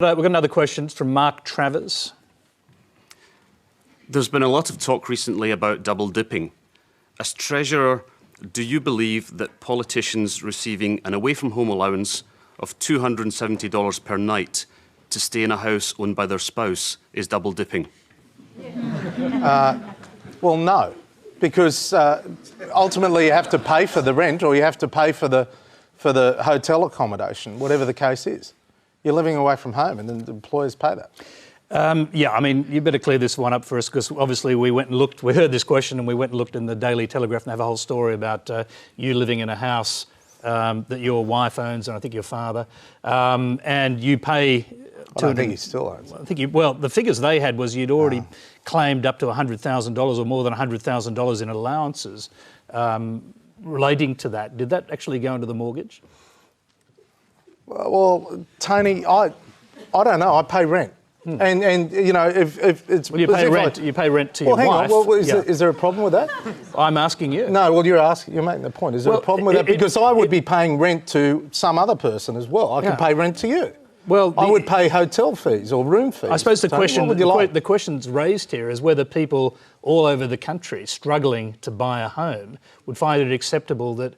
We've got another question from Mark Travers. There's been a lot of talk recently about double dipping. As Treasurer, do you believe that politicians receiving an away-from-home allowance of $270 per night to stay in a house owned by their spouse is double dipping? Well, no, because ultimately you have to pay for the rent or you have to pay for the hotel accommodation, whatever the case is. You're living away from home and then the employers pay that. Yeah, I mean, you better clear this one up for us because obviously we went and looked, we heard this question and we went and looked in the Daily Telegraph and have a whole story about you living in a house that your wife owns and I think your father, and you pay... I don't think he still owns it. I think well, the figures they had was you'd already claimed up to $100,000 or more than $100,000 in allowances relating to that. Did that actually go into the mortgage? Well, Tony, I don't know. I pay rent, and you know if it's well, you pay rent. You pay rent to your wife. Hang on. Well, is there a problem with that? I'm asking you. No. Well, you're making the point. Is there a problem with that? Because I would be paying rent to some other person as well. I can pay rent to you. Well, I would pay hotel fees or room fees. I suppose the Tony, question, like? the question's raised here is whether people all over the country struggling to buy a home would find it acceptable that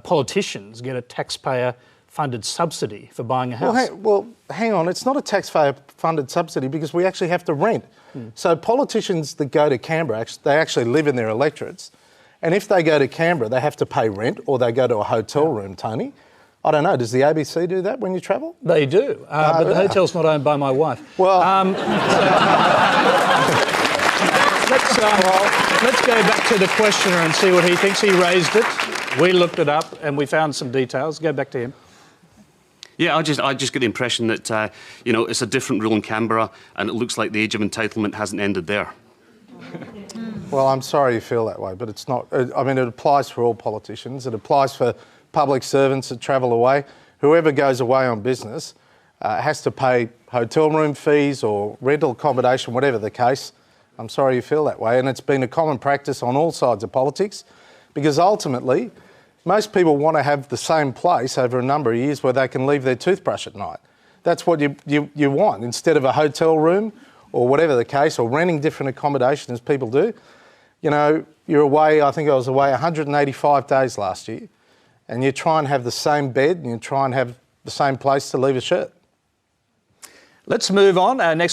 politicians get a taxpayer-funded subsidy for buying a house. Well, hang on. It's not a taxpayer-funded subsidy because we actually have to rent. So politicians that go to Canberra, they actually live in their electorates. And if they go to Canberra, they have to pay rent or they go to a hotel room, Tony. I don't know, does the ABC do that when you travel? They do, but the hotel's not owned by my wife. Well... let's go back to the questioner and see what he thinks. He raised it, we looked it up and we found some details. Go back to him. Yeah, I just get the impression that, you know, it's a different rule in Canberra and it looks like the age of entitlement hasn't ended there. Well, I'm sorry you feel that way, but it's not... I mean, it applies for all politicians. It applies for public servants that travel away. Whoever goes away on business has to pay hotel room fees or rental accommodation, whatever the case. I'm sorry you feel that way. And it's been a common practice on all sides of politics because ultimately most people want to have the same place over a number of years where they can leave their toothbrush at night. That's what you want instead of a hotel room or whatever the case, or renting different accommodation as people do. You know, you're away, I think I was away 185 days last year, and you try and have the same bed and you try and have the same place to leave a shirt. Let's move on. Our next